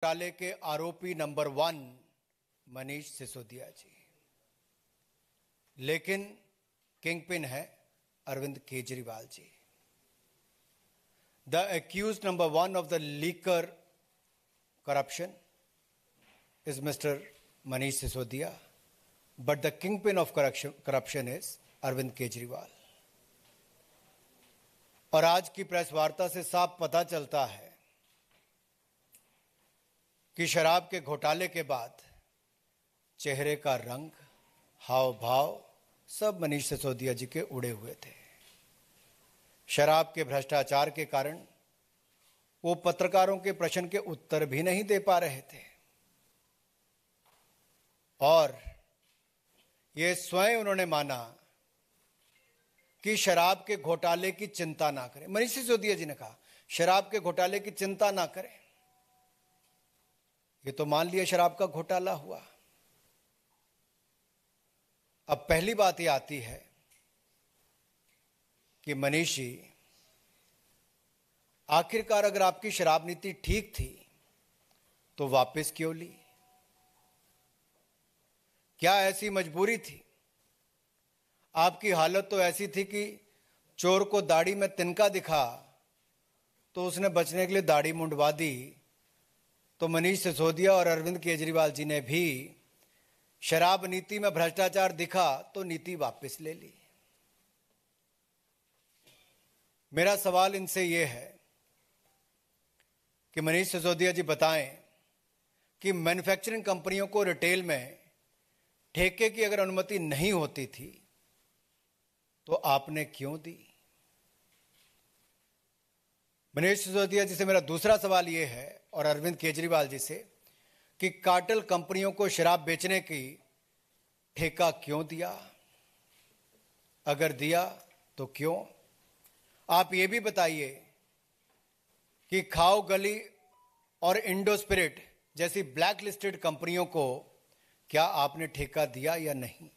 घोटाले के आरोपी नंबर 1 मनीष सिसोदिया जी, लेकिन किंगपिन है Arvind Kejriwal ji. The accused number 1 of the liquor corruption is Mr. Manish Sisodia, but the kingpin of corruption is Arvind Kejriwal. और आज की प्रेस वार्ता से साफ पता चलता है कि शराब के घोटाले के बाद चेहरे का रंग, हाव भाव सब मनीष सिसोदिया जी के उड़े हुए थे। शराब के भ्रष्टाचार के कारण वो पत्रकारों के प्रश्न के उत्तर भी नहीं दे पा रहे थे और ये स्वयं उन्होंने माना कि शराब के घोटाले की चिंता ना करें। मनीष सिसोदिया जी ने कहा शराब के घोटाले की चिंता ना करें। ये तो मान लिया शराब का घोटाला हुआ। अब पहली बात ये आती है कि मनीष जी, आखिरकार अगर आपकी शराब नीति ठीक थी तो वापस क्यों ली? क्या ऐसी मजबूरी थी? आपकी हालत तो ऐसी थी कि चोर को दाढ़ी में तिनका दिखा तो उसने बचने के लिए दाढ़ी मुंडवा दी। तो मनीष सिसोदिया और अरविंद केजरीवाल जी ने भी शराब नीति में भ्रष्टाचार दिखा तो नीति वापस ले ली। मेरा सवाल इनसे यह है कि मनीष सिसोदिया जी बताएं कि मैन्युफैक्चरिंग कंपनियों को रिटेल में ठेके की अगर अनुमति नहीं होती थी तो आपने क्यों दी? मनीष सिसोदिया जी से मेरा दूसरा सवाल यह है और अरविंद केजरीवाल जी से कि कार्टेल कंपनियों को शराब बेचने की ठेका क्यों दिया? अगर दिया तो क्यों? आप ये भी बताइए कि खाओ गली और इंडो स्पिरिट जैसी ब्लैक लिस्टेड कंपनियों को क्या आपने ठेका दिया या नहीं?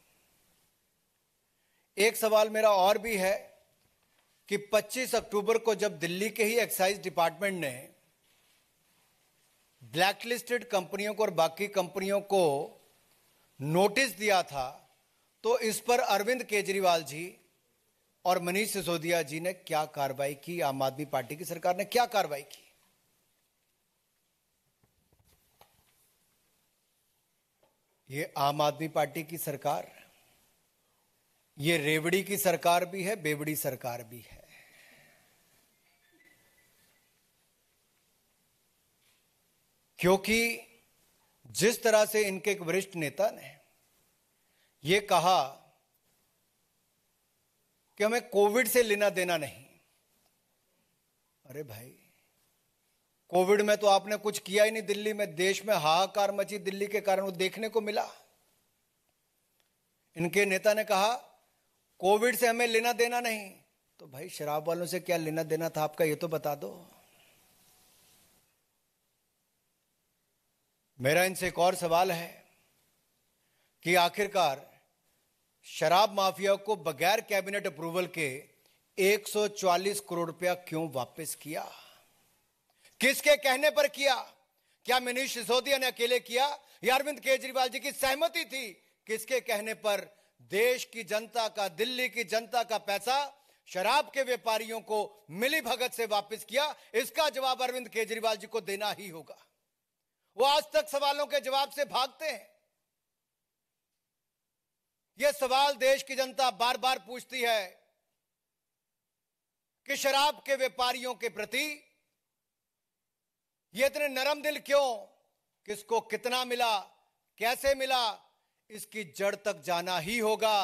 एक सवाल मेरा और भी है कि 25 अक्टूबर को जब दिल्ली के ही एक्साइज डिपार्टमेंट ने ब्लैकलिस्टेड कंपनियों को और बाकी कंपनियों को नोटिस दिया था तो इस पर अरविंद केजरीवाल जी और मनीष सिसोदिया जी ने क्या कार्रवाई की? आम आदमी पार्टी की सरकार ने क्या कार्रवाई की? ये आम आदमी पार्टी की सरकार, ये रेवड़ी की सरकार भी है, बेवड़ी सरकार भी है। क्योंकि जिस तरह से इनके एक वरिष्ठ नेता ने यह कहा कि हमें कोविड से लेना देना नहीं। अरे भाई, कोविड में तो आपने कुछ किया ही नहीं। दिल्ली में, देश में हाहाकार मची दिल्ली के कारण, वो देखने को मिला। इनके नेता ने कहा कोविड से हमें लेना देना नहीं। तो भाई, शराब वालों से क्या लेना देना था आपका, ये तो बता दो। मेरा इनसे एक और सवाल है कि आखिरकार शराब माफिया को बगैर कैबिनेट अप्रूवल के 144 करोड़ रुपया क्यों वापस किया? किसके कहने पर किया? क्या मनीष सिसोदिया ने अकेले किया या अरविंद केजरीवाल जी की सहमति थी? किसके कहने पर देश की जनता का, दिल्ली की जनता का पैसा शराब के व्यापारियों को मिली भगत से वापस किया? इसका जवाब अरविंद केजरीवाल जी को देना ही होगा। वो आज तक सवालों के जवाब से भागते हैं। यह सवाल देश की जनता बार बार पूछती है कि शराब के व्यापारियों के प्रति ये इतने नरम दिल क्यों? किसको कितना मिला, कैसे मिला, इसकी जड़ तक जाना ही होगा।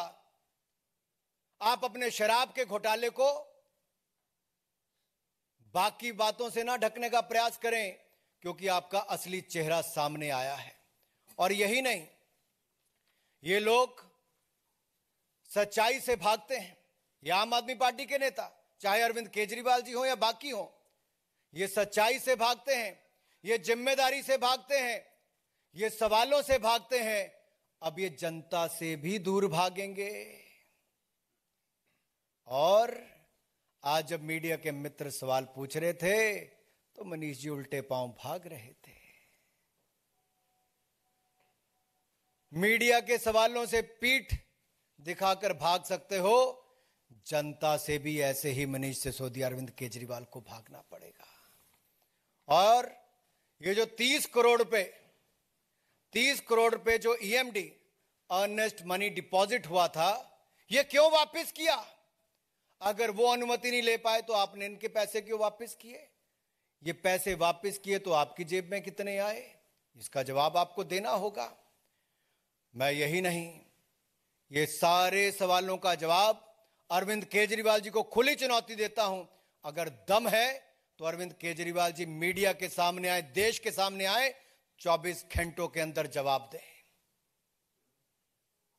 आप अपने शराब के घोटाले को बाकी बातों से ना ढकने का प्रयास करें, क्योंकि आपका असली चेहरा सामने आया है। और यही नहीं, ये लोग सच्चाई से भागते हैं। ये आम आदमी पार्टी के नेता, चाहे अरविंद केजरीवाल जी हो या बाकी हो, ये सच्चाई से भागते हैं, ये जिम्मेदारी से भागते हैं, ये सवालों से भागते हैं। अब ये जनता से भी दूर भागेंगे। और आज जब मीडिया के मित्र सवाल पूछ रहे थे तो मनीष जी उल्टे पांव भाग रहे थे। मीडिया के सवालों से पीठ दिखाकर भाग सकते हो, जनता से भी ऐसे ही मनीष सिसोदिया, अरविंद केजरीवाल को भागना पड़ेगा। और ये जो 30 करोड़ रुपए जो ईएमडी, अर्नेस्ट मनी डिपॉजिट हुआ था, ये क्यों वापस किया? अगर वो अनुमति नहीं ले पाए तो आपने इनके पैसे क्यों वापस किए? ये पैसे वापस किए तो आपकी जेब में कितने आए? इसका जवाब आपको देना होगा। मैं यही नहीं, ये सारे सवालों का जवाब अरविंद केजरीवाल जी को खुली चुनौती देता हूं। अगर दम है तो अरविंद केजरीवाल जी मीडिया के सामने आए, देश के सामने आए, 24 घंटों के अंदर जवाब दें।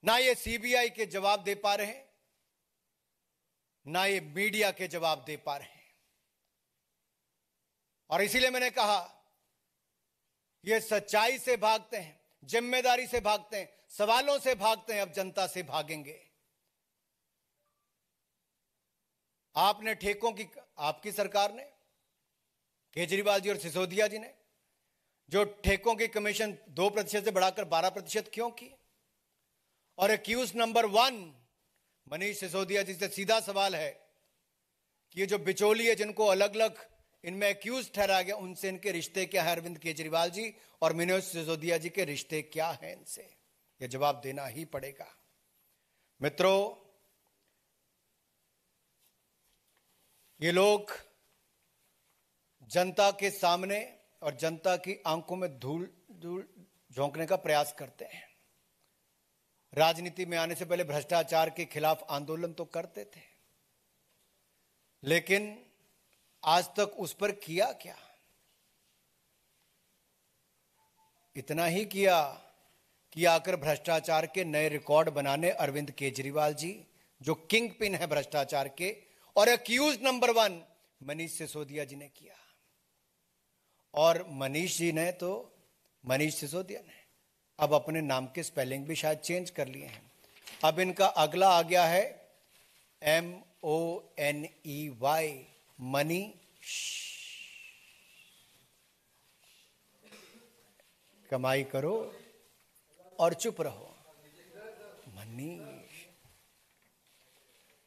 ना ये सीबीआई के जवाब दे पा रहे हैं, ना ये मीडिया के जवाब दे पा रहे हैं। और इसीलिए मैंने कहा, ये सच्चाई से भागते हैं, जिम्मेदारी से भागते हैं, सवालों से भागते हैं, अब जनता से भागेंगे। आपने ठेकों की, आपकी सरकार ने, केजरीवाल जी और सिसोदिया जी ने जो ठेकों की कमीशन 2% से बढ़ाकर 12% क्यों की? और एक्यूज नंबर 1 मनीष सिसोदिया जी से सीधा सवाल है कि ये जो बिचौलिए जिनको अलग अलग इनमें एक्यूज ठहराया गया, उनसे इनके रिश्ते क्या है? अरविंद केजरीवाल जी और मनीष सिसोदिया जी के रिश्ते क्या हैं इनसे? ये जवाब देना ही पड़ेगा। मित्रों, ये लोग जनता के सामने और जनता की आंखों में धूल झोंकने का प्रयास करते हैं। राजनीति में आने से पहले भ्रष्टाचार के खिलाफ आंदोलन तो करते थे, लेकिन आज तक उस पर किया क्या? इतना ही किया कि आकर भ्रष्टाचार के नए रिकॉर्ड बनाने अरविंद केजरीवाल जी, जो किंग पिन है भ्रष्टाचार के, और एक्यूज नंबर 1 मनीष सिसोदिया जी ने किया। और मनीष सिसोदिया ने अब अपने नाम के स्पेलिंग भी शायद चेंज कर लिए हैं। अब इनका अगला आ गया है MONEY, मनी। कमाई करो और चुप रहो।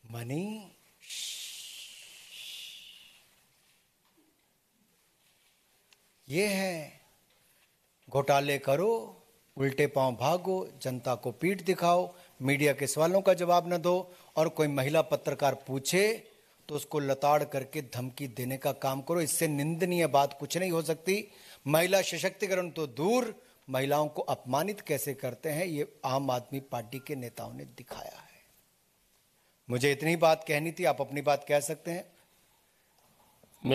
मनी। ये है, घोटाले करो, उल्टे पांव भागो, जनता को पीठ दिखाओ, मीडिया के सवालों का जवाब न दो, और कोई महिला पत्रकार पूछे तो उसको लताड़ करके धमकी देने का काम करो। इससे निंदनीय बात कुछ नहीं हो सकती। महिला सशक्तिकरण तो दूर, महिलाओं को अपमानित कैसे करते हैं, ये आम आदमी पार्टी के नेताओं ने दिखाया है। मुझे इतनी बात कहनी थी, आप अपनी बात कह सकते हैं।